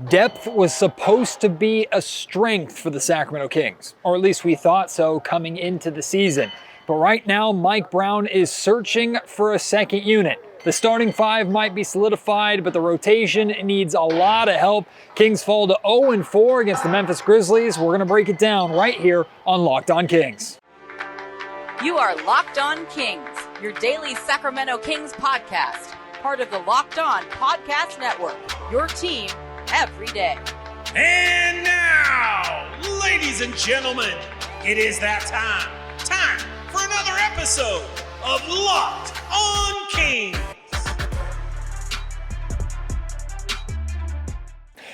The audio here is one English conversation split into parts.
Depth was supposed to be a strength for the Sacramento Kings, or at least we thought so coming into the season. But right now, Mike Brown is searching for a second unit. The starting five might be solidified, but the rotation needs a lot of help. Kings fall to 0-4 against the Memphis Grizzlies. We're going to break it down right here on Locked On Kings. You are Locked On Kings, your daily Sacramento Kings podcast, part of the Locked On Podcast Network, your team every day. And now, ladies and gentlemen, it is that time for another episode of Locked On Kings.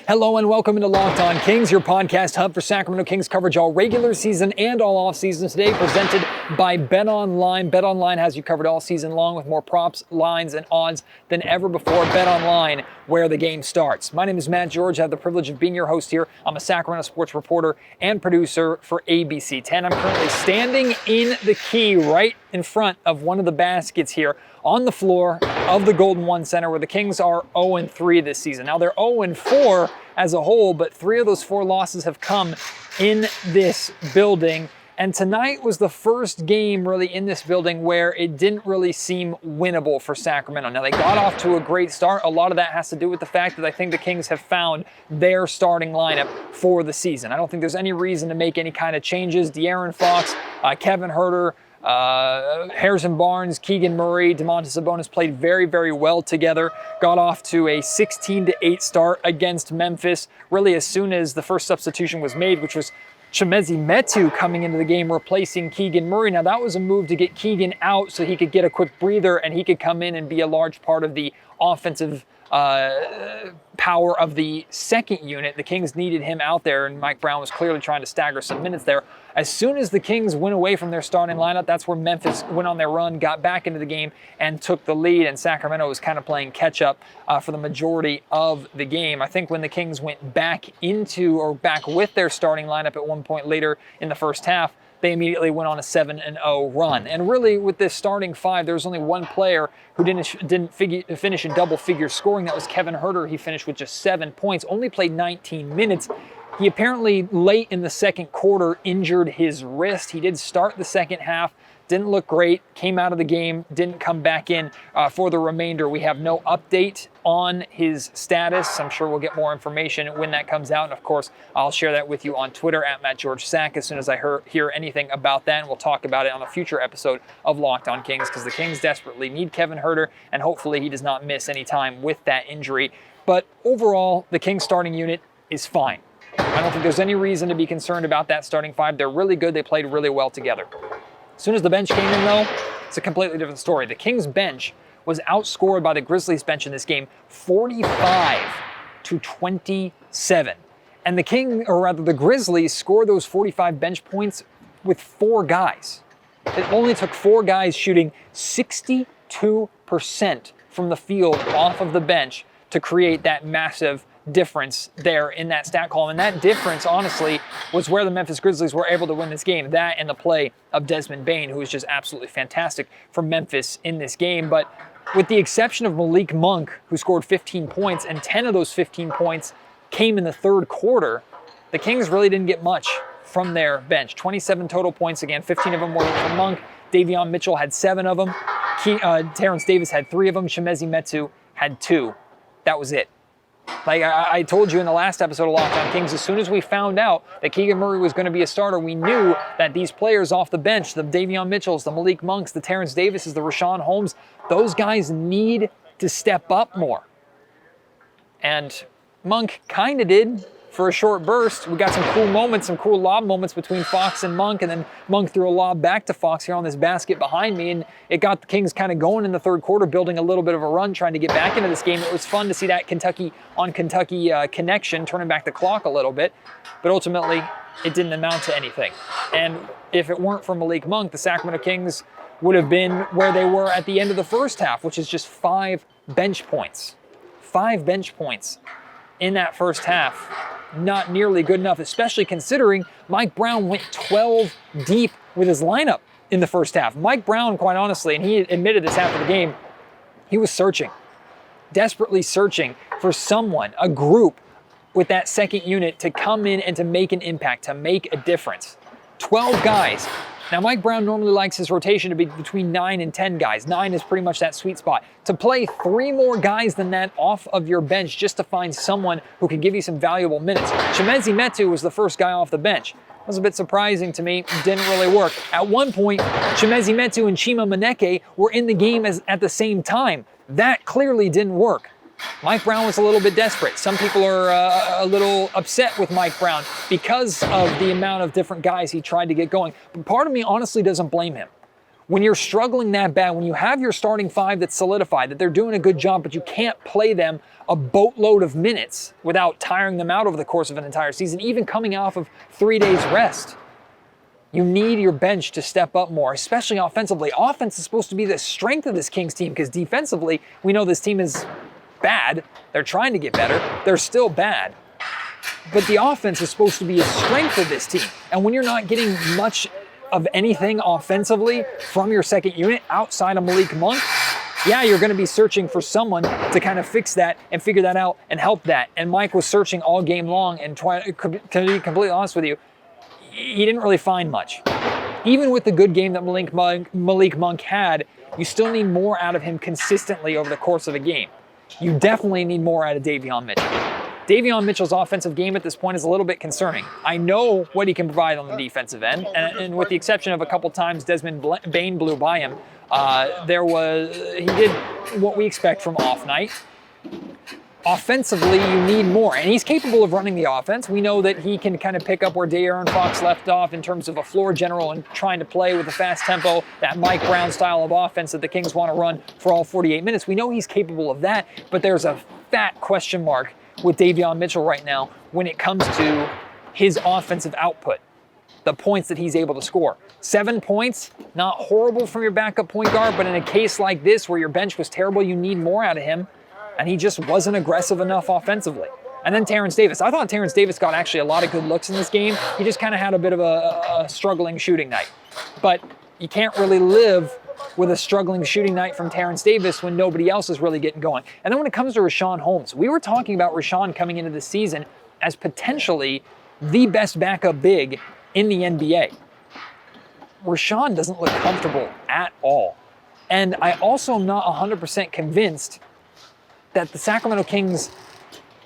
Hello and welcome into Locked On Kings, your podcast hub for Sacramento Kings coverage all regular season and all off season. Today presented by BetOnline. BetOnline has you covered all season long with more props, lines, and odds than ever before. BetOnline, where the game starts. My name is Matt George. I have the privilege of being your host here. I'm a Sacramento sports reporter and producer for ABC 10. I'm currently standing in the key right in front of one of the baskets here on the floor of the Golden One Center, where the Kings are 0-3 this season. Now they're 0-4 as a whole, but 3 of those 4 losses have come in this building. And tonight was the first game really in this building where it didn't really seem winnable for Sacramento. Now they got off to a great start. A lot of that has to do with the fact that I think the Kings have found their starting lineup for the season. I don't think there's any reason to make any kind of changes. De'Aaron Fox, Kevin Huerter, Harrison Barnes, Keegan Murray, Domantas Sabonis played very, very well together. Got off to a 16-8 start against Memphis, really as soon as the first substitution was made, which was Chimezie Metu coming into the game, replacing Keegan Murray. Now that was a move to get Keegan out so he could get a quick breather and he could come in and be a large part of the offensive power of the second unit. The Kings needed him out there, and Mike Brown was clearly trying to stagger some minutes there. As soon as the Kings went away from their starting lineup, that's where Memphis went on their run, got back into the game, and took the lead, and Sacramento was kind of playing catch-up for the majority of the game. I think when the Kings went back with their starting lineup at one point later in the first half, they immediately went on a 7-0 run. And really, with this starting five, there was only one player who didn't finish in double-figure scoring. That was Kevin Huerter. He finished with just 7 points, only played 19 minutes. He apparently, late in the second quarter, injured his wrist. He did start the second half, didn't look great, came out of the game, didn't come back in for the remainder. We have no update on his status. I'm sure we'll get more information when that comes out. And of course, I'll share that with you on Twitter at MattGeorgeSack as soon as I hear anything about that. And we'll talk about it on a future episode of Locked On Kings, because the Kings desperately need Kevin Huerter, and hopefully he does not miss any time with that injury. But overall, the Kings starting unit is fine. I don't think there's any reason to be concerned about that starting five. They're really good. They played really well together. As soon as the bench came in, though, it's a completely different story. The Kings bench was outscored by the Grizzlies bench in this game 45-27. And the Grizzlies scored those 45 bench points with 4 guys. It only took 4 guys shooting 62% from the field off of the bench to create that massive difference there in that stat column. And that difference, honestly, was where the Memphis Grizzlies were able to win this game. That and the play of Desmond Bane, who was just absolutely fantastic for Memphis in this game. But with the exception of Malik Monk, who scored 15 points, and 10 of those 15 points came in the third quarter, the Kings really didn't get much from their bench. 27 total points, again, 15 of them were from Monk. Davion Mitchell had 7 of them. Terrence Davis had 3 of them. Chimezie Metu had 2. That was it. Like I told you in the last episode of Locked On Kings, as soon as we found out that Keegan Murray was going to be a starter, we knew that these players off the bench, the Davion Mitchells, the Malik Monks, the Terrence Davises, the Rashawn Holmes, those guys need to step up more. And Monk kind of did for a short burst. We got some cool moments, some cool lob moments between Fox and Monk, and then Monk threw a lob back to Fox here on this basket behind me, and it got the Kings kind of going in the third quarter, building a little bit of a run, trying to get back into this game. It was fun to see that Kentucky connection, turning back the clock a little bit, but ultimately it didn't amount to anything. And if it weren't for Malik Monk, the Sacramento Kings would have been where they were at the end of the first half, which is just 5 bench points. 5 bench points in that first half. Not nearly good enough, especially considering Mike Brown went 12 deep with his lineup in the first half. Mike Brown, quite honestly, and he admitted this after the game, he was searching, desperately searching for someone, a group with that second unit to come in and to make an impact, to make a difference. 12 guys. Now, Mike Brown normally likes his rotation to be between 9 and 10 guys. 9 is pretty much that sweet spot. To play 3 more guys than that off of your bench just to find someone who can give you some valuable minutes. Chimezie Metu was the first guy off the bench. It was a bit surprising to me. Didn't really work. At one point, Chimezie Metu and Chima Maneke were in the game at the same time. That clearly didn't work. Mike Brown was a little bit desperate. Some people are a little upset with Mike Brown because of the amount of different guys he tried to get going. But part of me honestly doesn't blame him. When you're struggling that bad, when you have your starting 5 that's solidified, that they're doing a good job, but you can't play them a boatload of minutes without tiring them out over the course of an entire season, even coming off of 3 days rest. You need your bench to step up more, especially offensively. Offense is supposed to be the strength of this Kings team because defensively, we know this team is bad. They're trying to get better. They're still bad. But the offense is supposed to be a strength of this team. And when you're not getting much of anything offensively from your second unit outside of Malik Monk, yeah, you're going to be searching for someone to kind of fix that and figure that out and help that. And Mike was searching all game long, and to be completely honest with you, he didn't really find much. Even with the good game that Malik Monk had, you still need more out of him consistently over the course of a game. You definitely need more out of Davion Mitchell. Davion Mitchell's offensive game at this point is a little bit concerning. I know what he can provide on the defensive end, and with the exception of a couple times Desmond Bane blew by him, he did what we expect from off night. Offensively, you need more, and he's capable of running the offense. We know that he can kind of pick up where De'Aaron Fox left off in terms of a floor general and trying to play with a fast tempo, that Mike Brown style of offense that the Kings want to run for all 48 minutes. We know he's capable of that, but there's a fat question mark with Davion Mitchell right now when it comes to his offensive output, the points that he's able to score. 7 points, not horrible from your backup point guard, but in a case like this where your bench was terrible, you need more out of him. And he just wasn't aggressive enough offensively. And then Terrence Davis. I thought Terrence Davis got actually a lot of good looks in this game. He just kind of had a bit of a struggling shooting night. But you can't really live with a struggling shooting night from Terrence Davis when nobody else is really getting going. And then when it comes to Richaun Holmes, we were talking about Richaun coming into the season as potentially the best backup big in the NBA. Richaun doesn't look comfortable at all. And I also am not 100% convinced that the Sacramento Kings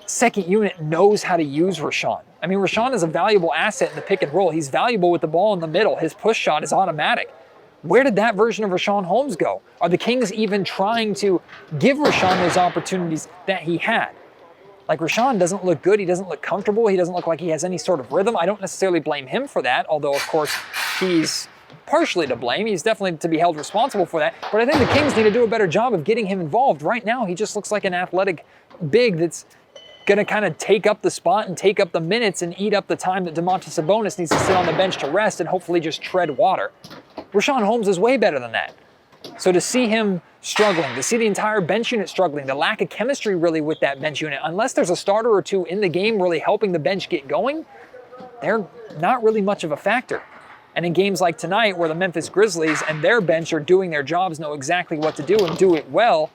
second unit knows how to use Richaun. I mean, Richaun is a valuable asset in the pick and roll. He's valuable with the ball in the middle. His push shot is automatic. Where did that version of Richaun Holmes go? Are the Kings even trying to give Richaun those opportunities that he had? Like, Richaun doesn't look good. He doesn't look comfortable. He doesn't look like he has any sort of rhythm. I don't necessarily blame him for that, although, of course, he's partially to blame. He's definitely to be held responsible for that. But I think the Kings need to do a better job of getting him involved. Right now, he just looks like an athletic big that's going to kind of take up the spot and take up the minutes and eat up the time that Domantas Sabonis needs to sit on the bench to rest and hopefully just tread water. Richaun Holmes is way better than that. So to see him struggling, to see the entire bench unit struggling, the lack of chemistry really with that bench unit, unless there's a starter or two in the game really helping the bench get going, they're not really much of a factor. And in games like tonight, where the Memphis Grizzlies and their bench are doing their jobs, know exactly what to do and do it well,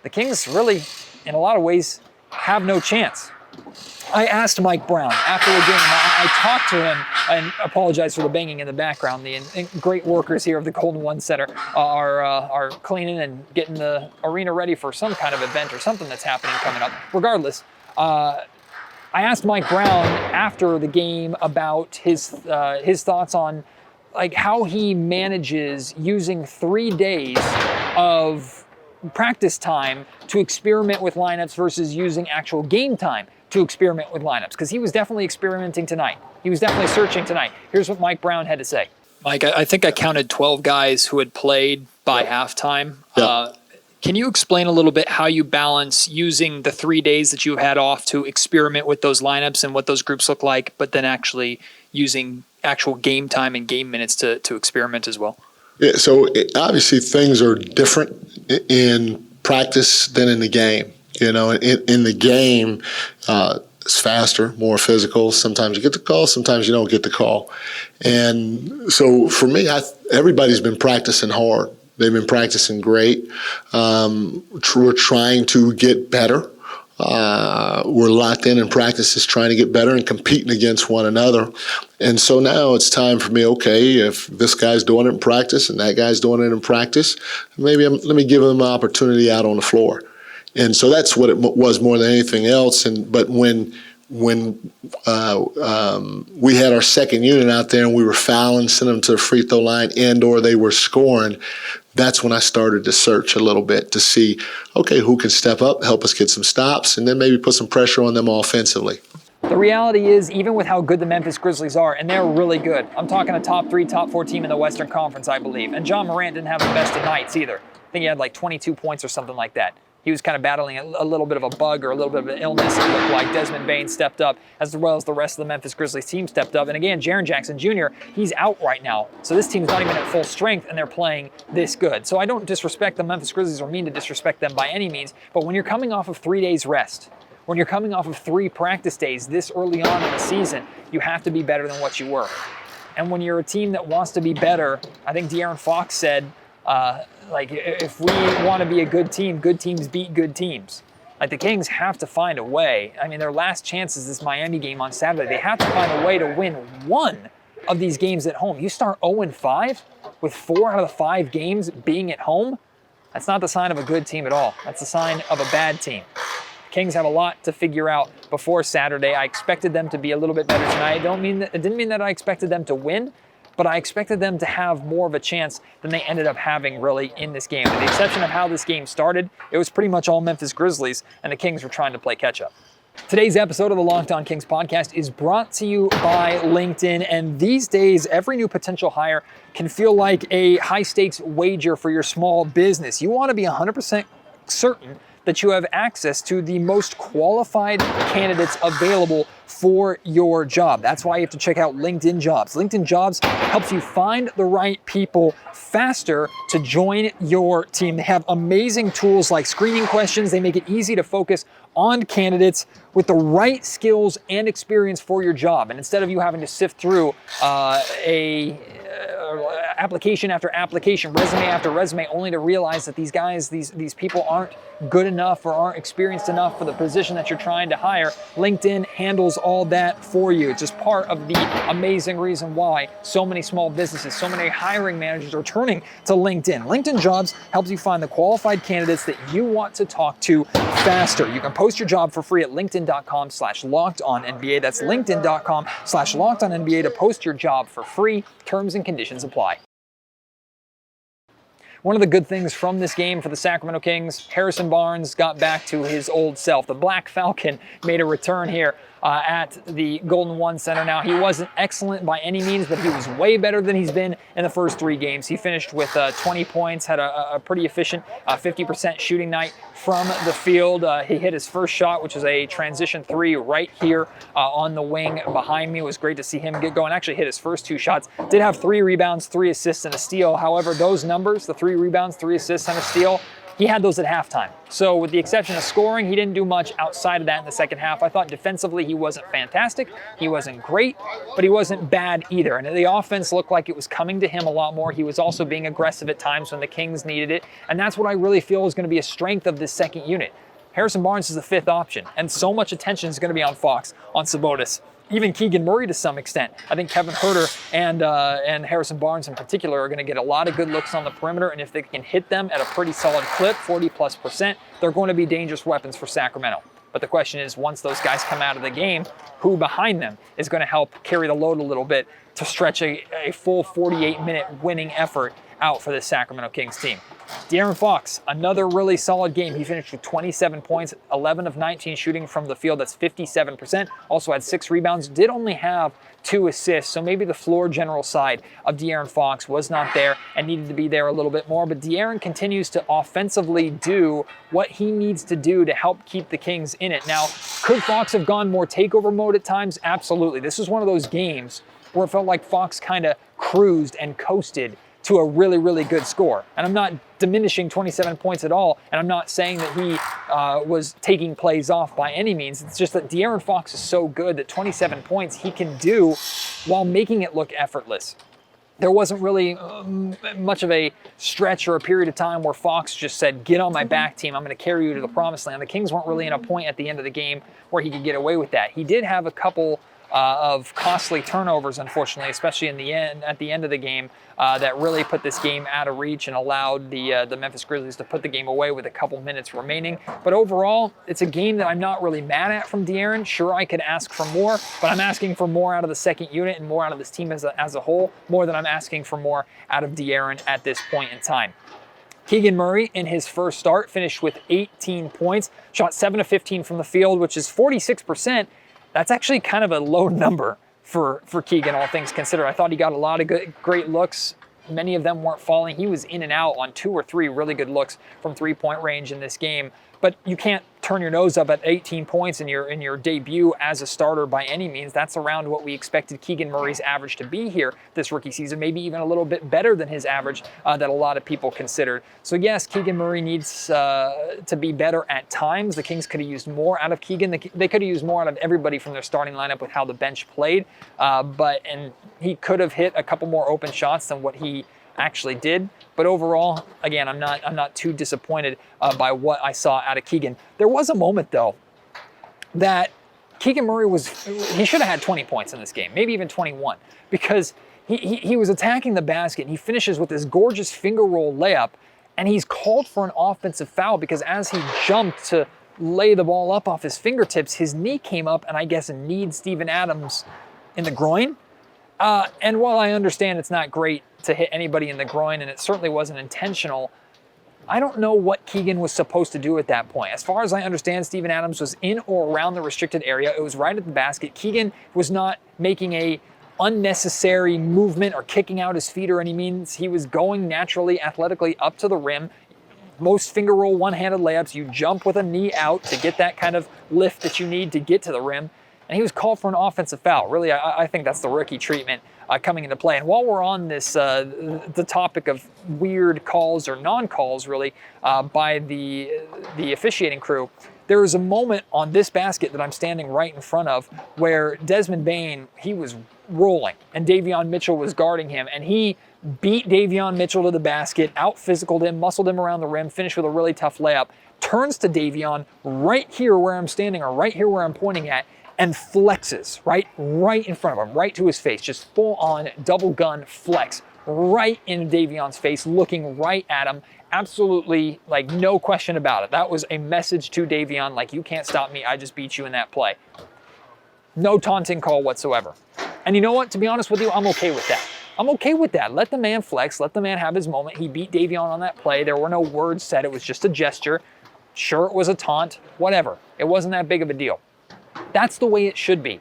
the Kings really, in a lot of ways, have no chance. I asked Mike Brown after the game, I talked to him, and apologize for the banging in the background. The great workers here of the Golden One Center are cleaning and getting the arena ready for some kind of event or something that's happening coming up. Regardless, I asked Mike Brown after the game about his thoughts on like how he manages using 3 days of practice time to experiment with lineups versus using actual game time to experiment with lineups, because he was definitely experimenting tonight. He was definitely searching tonight. Here's what Mike Brown had to say. Mike, I think I counted 12 guys who had played by halftime. Yeah. Can you explain a little bit how you balance using the 3 days that you had off to experiment with those lineups and what those groups look like, but then actually using actual game time and game minutes to experiment as well? Yeah, so obviously things are different in practice than in the game. You know, in the game, it's faster, more physical. Sometimes you get the call, sometimes you don't get the call. And so for me, everybody's been practicing hard. They've been practicing great. We're trying to get better. we're locked in practices trying to get better and competing against one another. And so now it's time for me, okay, if this guy's doing it in practice and that guy's doing it in practice, maybe let me give them an opportunity out on the floor. And so that's what it was more than anything else. But when we had our second unit out there and we were fouling, sending them to the free throw line, and or they were scoring, that's when I started to search a little bit to see, okay, who can step up, help us get some stops, and then maybe put some pressure on them offensively. The reality is, even with how good the Memphis Grizzlies are, and they're really good, I'm talking a top 3, top 4 team in the Western Conference, I believe, and John Morant didn't have the best of nights either. I think he had like 22 points or something like that. He was kind of battling a little bit of a bug or a little bit of an illness. It looked like Desmond Bane stepped up, as well as the rest of the Memphis Grizzlies team stepped up. And again, Jaren Jackson Jr., he's out right now. So this team's not even at full strength, and they're playing this good. So I don't disrespect the Memphis Grizzlies or mean to disrespect them by any means, but when you're coming off of 3 days rest, when you're coming off of 3 practice days this early on in the season, you have to be better than what you were. And when you're a team that wants to be better, I think De'Aaron Fox said, if we want to be a good teams beat good teams. Like, the Kings have to find a way. I mean, their last chance is this Miami game on Saturday. They have to find a way to win one of these games at home. You start 0-5 with 4 out of the 5 games being at home. That's not the sign of a good team at all. That's the sign of a bad team. Kings have a lot to figure out before Saturday. I expected them to be a little bit better tonight. It didn't mean that I expected them to win, but I expected them to have more of a chance than they ended up having really in this game. With the exception of how this game started, it was pretty much all Memphis Grizzlies, and the Kings were trying to play catch-up. Today's episode of the Locked On Kings podcast is brought to you by LinkedIn, and these days, every new potential hire can feel like a high-stakes wager for your small business. You want to be 100% certain that you have access to the most qualified candidates available for your job. That's why you have to check out LinkedIn Jobs. LinkedIn Jobs helps you find the right people faster to join your team. They have amazing tools like screening questions. They make it easy to focus on candidates with the right skills and experience for your job. And instead of you having to sift through application after application, resume after resume, only to realize that these guys, these people aren't good enough or aren't experienced enough for the position that you're trying to hire, LinkedIn handles all that for you. It's just part of the amazing reason why so many small businesses, so many hiring managers are turning to LinkedIn. LinkedIn Jobs helps you find the qualified candidates that you want to talk to faster. You can post your job for free at linkedin.com/lockedonnba. That's linkedin.com/lockedonnba to post your job for free. Terms and conditions apply. One of the good things from this game for the Sacramento Kings, Harrison Barnes got back to his old self. The Black Falcon made a return here at the Golden One Center. Now, he wasn't excellent by any means, but he was way better than he's been in the first 3 games. He finished with 20 points, had a pretty efficient 50% shooting night from the field. He hit his first shot, which is a transition 3 right here on the wing behind me. It was great to see him get going. Actually hit his first 2 shots. Did have 3 rebounds, 3 assists, and a steal. However, those numbers, the 3 rebounds, 3 assists, and a steal, he had those at halftime. So with the exception of scoring, he didn't do much outside of that in the second half. I thought defensively he wasn't fantastic. He wasn't great, but he wasn't bad either. And the offense looked like it was coming to him a lot more. He was also being aggressive at times when the Kings needed it. And that's what I really feel is going to be a strength of this second unit. Harrison Barnes is the 5th option, and so much attention is going to be on Fox, on Sabonis, even Keegan Murray to some extent. I think Kevin Huerter and Harrison Barnes in particular are going to get a lot of good looks on the perimeter, and if they can hit them at a pretty solid clip, 40+%, they're going to be dangerous weapons for Sacramento. But the question is, once those guys come out of the game, who behind them is going to help carry the load a little bit to stretch a full 48-minute winning effort out for the Sacramento Kings team? De'Aaron Fox, another really solid game. He finished with 27 points, 11 of 19 shooting from the field. That's 57%. Also had 6 rebounds. Did only have 2 assists, so maybe the floor general side of De'Aaron Fox was not there and needed to be there a little bit more. But De'Aaron continues to offensively do what he needs to do to help keep the Kings in it. Now, could Fox have gone more takeover mode at times? Absolutely. This is one of those games where it felt like Fox kind of cruised and coasted to a really, really good score. And I'm not diminishing 27 points at all, and I'm not saying that he was taking plays off by any means. It's just that De'Aaron Fox is so good that 27 points he can do while making it look effortless. there wasn't really much of a stretch or a period of time where Fox just said, get on my back, team, I'm going to carry you to the promised land. The Kings weren't really in a point at the end of the game where he could get away with that. He did have a couple of costly turnovers, unfortunately, especially at the end of the game, that really put this game out of reach and allowed the Memphis Grizzlies to put the game away with a couple minutes remaining. But overall, it's a game that I'm not really mad at from De'Aaron. Sure, I could ask for more, but I'm asking for more out of the second unit and more out of this team as a whole, more than I'm asking for more out of De'Aaron at this point in time. Keegan Murray, in his first start, finished with 18 points, shot 7 of 15 from the field, which is 46%. That's actually kind of a low number for Keegan, all things considered. I thought he got a lot of great looks. Many of them weren't falling. He was in and out on 2 or 3 really good looks from three-point range in this game. But you can't turn your nose up at 18 points in your debut as a starter by any means. That's around what we expected Keegan Murray's average to be here this rookie season, maybe even a little bit better than his average that a lot of people considered. So yes, Keegan Murray needs to be better at times. The Kings could have used more out of Keegan. They could have used more out of everybody from their starting lineup with how the bench played. And he could have hit a couple more open shots than what he actually did. But overall, again, I'm not too disappointed by what I saw out of Keegan. There was a moment, though, that Keegan Murray he should have had 20 points in this game, maybe even 21, because he was attacking the basket. He finishes with this gorgeous finger roll layup, and he's called for an offensive foul because as he jumped to lay the ball up off his fingertips, his knee came up and I guess kneed Steven Adams in the groin. And while I understand it's not great to hit anybody in the groin, and it certainly wasn't intentional, I don't know what Keegan was supposed to do at that point. As far as I understand, Steven Adams was in or around the restricted area. It was right at the basket. Keegan was not making a unnecessary movement or kicking out his feet or any means. He was going naturally, athletically up to the rim. Most finger roll one-handed layups, you jump with a knee out to get that kind of lift that you need to get to the rim. And he was called for an offensive foul. Really, I think that's the rookie treatment coming into play. And while we're on this, the topic of weird calls or non-calls, really, by the officiating crew, there was a moment on this basket that I'm standing right in front of where Desmond Bane, he was rolling, and Davion Mitchell was guarding him, and he beat Davion Mitchell to the basket, out-physicaled him, muscled him around the rim, finished with a really tough layup, turns to Davion right here where I'm standing or right here where I'm pointing at, and flexes right in front of him, right to his face, just full-on double gun flex right in Davion's face, looking right at him. Absolutely, like, no question about it. That was a message to Davion, like, you can't stop me, I just beat you in that play. No taunting call whatsoever. And you know what? To be honest with you, I'm okay with that. I'm okay with that. Let the man flex. Let the man have his moment. He beat Davion on that play. There were no words said. It was just a gesture. Sure, it was a taunt. Whatever. It wasn't that big of a deal. That's the way it should be.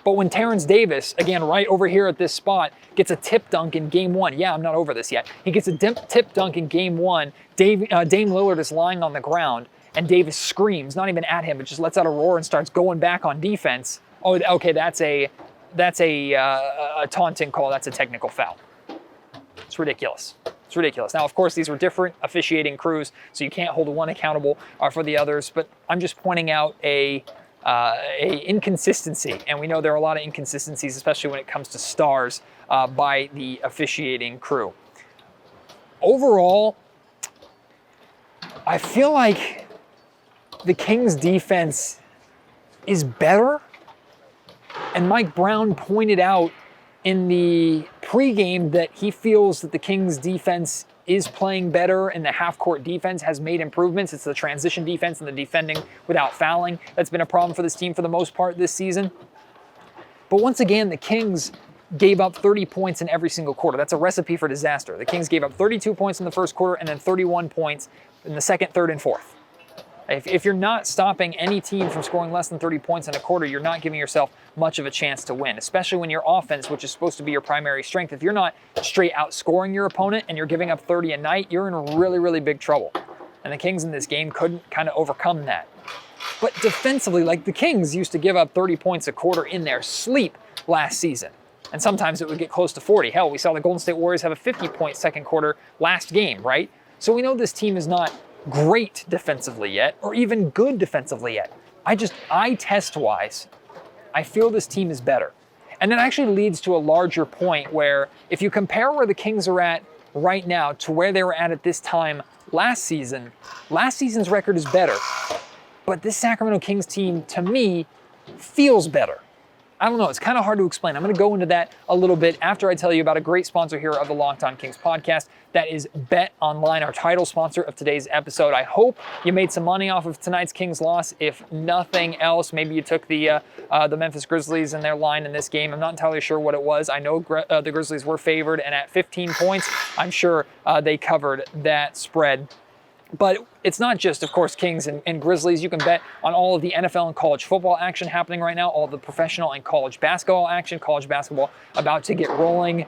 But when Terrence Davis, again, right over here at this spot, gets a tip dunk in game one. Yeah, I'm not over this yet. He gets a tip dunk in game one. Dame Lillard is lying on the ground, and Davis screams, not even at him, but just lets out a roar and starts going back on defense. Oh, okay, that's a taunting call. That's a technical foul. It's ridiculous. It's ridiculous. Now, of course, these were different officiating crews, so you can't hold one accountable for the others, but I'm just pointing out a inconsistency, and we know there are a lot of inconsistencies, especially when it comes to stars, by the officiating crew. Overall, I feel like the Kings defense is better, and Mike Brown pointed out in the pregame that he feels that the Kings defense is playing better and the half-court defense has made improvements. It's the transition defense and the defending without fouling that's been a problem for this team for the most part this season. But once again, the Kings gave up 30 points in every single quarter. That's a recipe for disaster. The Kings gave up 32 points in the first quarter and then 31 points in the second, third, and fourth. If you're not stopping any team from scoring less than 30 points in a quarter, you're not giving yourself much of a chance to win, especially when your offense, which is supposed to be your primary strength, if you're not straight outscoring your opponent and you're giving up 30 a night, you're in really, really big trouble. And the Kings in this game couldn't kind of overcome that. But defensively, like, the Kings used to give up 30 points a quarter in their sleep last season. And sometimes it would get close to 40. Hell, we saw the Golden State Warriors have a 50-point second quarter last game, right? So we know this team is not great defensively yet, or even good defensively yet. Eye test-wise, I feel this team is better. And that actually leads to a larger point where if you compare where the Kings are at right now to where they were at this time last season's record is better. But this Sacramento Kings team, to me, feels better. I don't know, it's kind of hard to explain. I'm going to go into that a little bit after I tell you about a great sponsor here of the Locked On Kings podcast. That is Bet Online, our title sponsor of today's episode. I hope you made some money off of tonight's Kings loss. If nothing else, maybe you took the Memphis Grizzlies and their line in this game. I'm not entirely sure what it was. I know the Grizzlies were favored, and at 15 points, I'm sure they covered that spread. But it's not just, of course, Kings and Grizzlies. You can bet on all of the NFL and college football action happening right now, all of the professional and college basketball action, college basketball about to get rolling.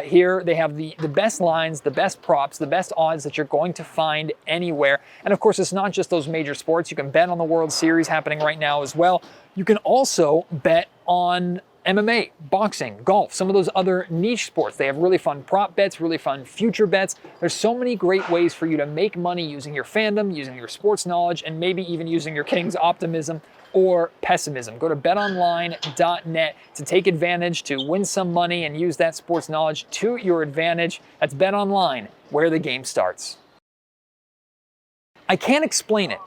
Here they have the best lines, the best props, the best odds that you're going to find anywhere. And of course, it's not just those major sports. You can bet on the World Series happening right now as well. You can also bet on MMA, boxing, golf, some of those other niche sports. They have really fun prop bets, really fun future bets. There's so many great ways for you to make money using your fandom, using your sports knowledge, and maybe even using your Kings optimism or pessimism. Go to betonline.net to take advantage, to win some money and use that sports knowledge to your advantage. That's BetOnline, where the game starts. I can't explain it,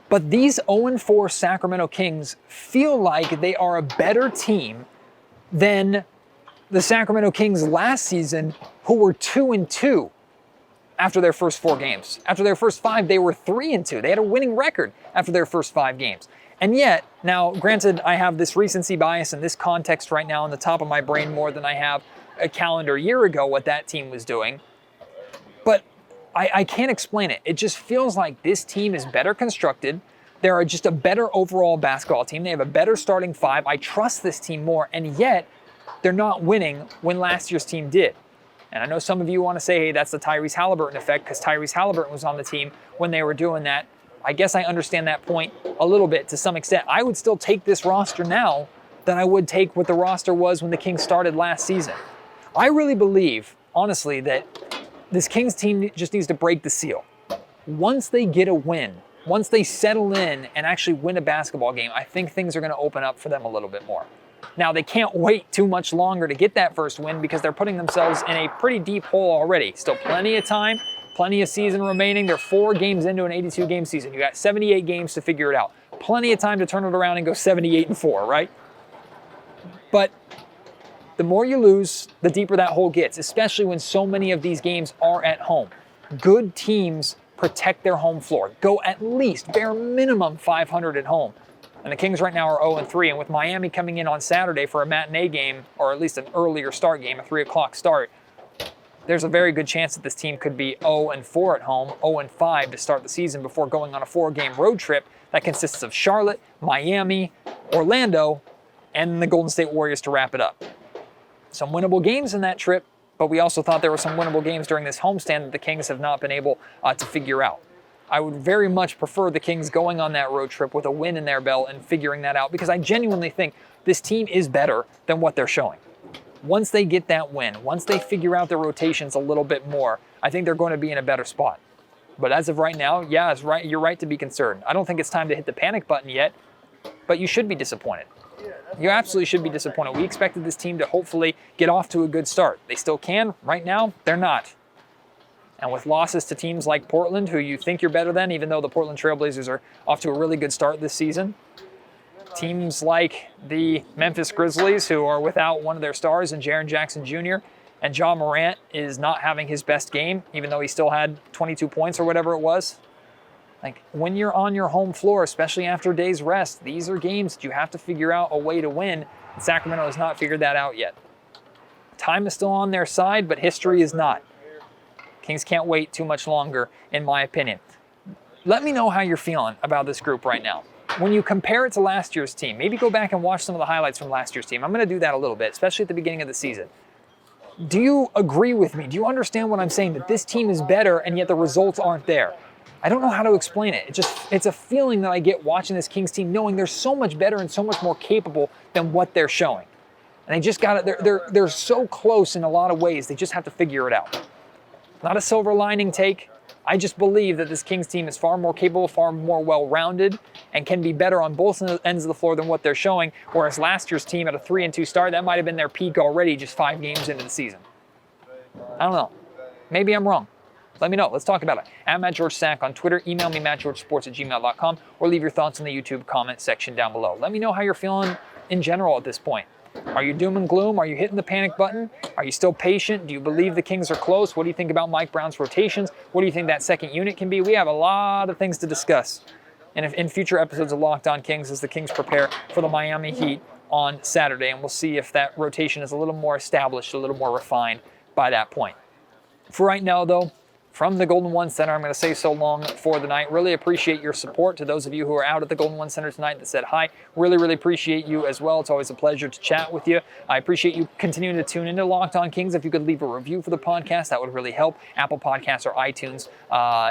but these 0-4 Sacramento Kings feel like they are a better team than the Sacramento Kings last season, who were 2-2 after their first 4 games. After their first 5, they were 3-2. They had a winning record after their first 5 games. And yet, now granted, I have this recency bias and this context right now on the top of my brain more than I have a calendar year ago what that team was doing. But I can't explain it. It just feels like this team is better constructed. They're just a better overall basketball team. They have a better starting 5. I trust this team more, and yet they're not winning when last year's team did. And I know some of you want to say, hey, that's the Tyrese Halliburton effect because Tyrese Halliburton was on the team when they were doing that. I guess I understand that point a little bit to some extent. I would still take this roster now than I would take what the roster was when the Kings started last season. I really believe, honestly, that this Kings team just needs to break the seal. Once they get a win, once they settle in and actually win a basketball game, I think things are going to open up for them a little bit more. Now, they can't wait too much longer to get that first win because they're putting themselves in a pretty deep hole already. Still plenty of time, plenty of season remaining. They're 4 games into an 82-game season. You got 78 games to figure it out. Plenty of time to turn it around and go 78-4, right? But the more you lose, the deeper that hole gets, especially when so many of these games are at home. Good teams protect their home floor. Go at least, bare minimum, 500 at home. And the Kings right now are 0-3, and with Miami coming in on Saturday for a matinee game, or at least an earlier start game, a 3 o'clock start, there's a very good chance that this team could be 0-4 at home, 0-5 to start the season before going on a 4-game road trip that consists of Charlotte, Miami, Orlando, and the Golden State Warriors to wrap it up. Some winnable games in that trip, but we also thought there were some winnable games during this homestand that the Kings have not been able to figure out. I would very much prefer the Kings going on that road trip with a win in their belt and figuring that out because I genuinely think this team is better than what they're showing. Once they get that win, once they figure out their rotations a little bit more, I think they're going to be in a better spot. But as of right now, yeah, it's right. You're right to be concerned. I don't think it's time to hit the panic button yet, but you should be disappointed. You absolutely should be disappointed. We expected this team to hopefully get off to a good start. They still can. Right now, they're not. And with losses to teams like Portland, who you think you're better than, even though the Portland Trailblazers are off to a really good start this season, teams like the Memphis Grizzlies, who are without one of their stars in Jaren Jackson Jr., and Ja Morant is not having his best game, even though he still had 22 points or whatever it was. Like, when you're on your home floor, especially after a day's rest, these are games that you have to figure out a way to win, and Sacramento has not figured that out yet. Time is still on their side, but history is not. Kings can't wait too much longer, in my opinion. Let me know how you're feeling about this group right now. When you compare it to last year's team, maybe go back and watch some of the highlights from last year's team. I'm going to do that a little bit, especially at the beginning of the season. Do you agree with me? Do you understand what I'm saying, that this team is better and yet the results aren't there? I don't know how to explain it. It's a feeling that I get watching this Kings team, knowing they're so much better and so much more capable than what they're showing. And they just got it. They're so close in a lot of ways. They just have to figure it out. Not a silver lining take, I just believe that this Kings team is far more capable, far more well-rounded, and can be better on both ends of the floor than what they're showing, whereas last year's team at a 3-2 start, that might have been their peak already just 5 games into the season. I don't know. Maybe I'm wrong. Let me know. Let's talk about it. At Matt George Sack on Twitter. Email me, mattgeorgesports@gmail.com, or leave your thoughts in the YouTube comment section down below. Let me know how you're feeling in general at this point. Are you doom and gloom? Are you hitting the panic button? Are you still patient? Do you believe the Kings are close? What do you think about Mike Brown's rotations? What do you think that second unit can be? We have a lot of things to discuss in future episodes of Locked On Kings as the Kings prepare for the Miami Heat on Saturday, and we'll see if that rotation is a little more established, a little more refined by that point. For right now, though, from the Golden One Center, I'm going to say so long for the night. Really appreciate your support. To those of you who are out at the Golden One Center tonight that said hi, really appreciate you as well. It's always a pleasure to chat with you. I appreciate you continuing to tune into Locked On Kings. If you could leave a review for the podcast, that would really help. Apple Podcasts or iTunes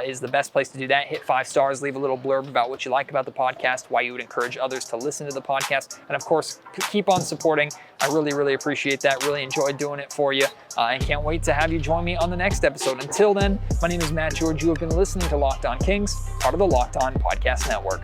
is the best place to do that. Hit 5 stars, leave a little blurb about what you like about the podcast, why you would encourage others to listen to the podcast, and of course, keep on supporting. I really appreciate that. Really enjoyed doing it for you, and can't wait to have you join me on the next episode. Until then, my name is Matt George. You have been listening to Locked On Kings, part of the Locked On Podcast Network.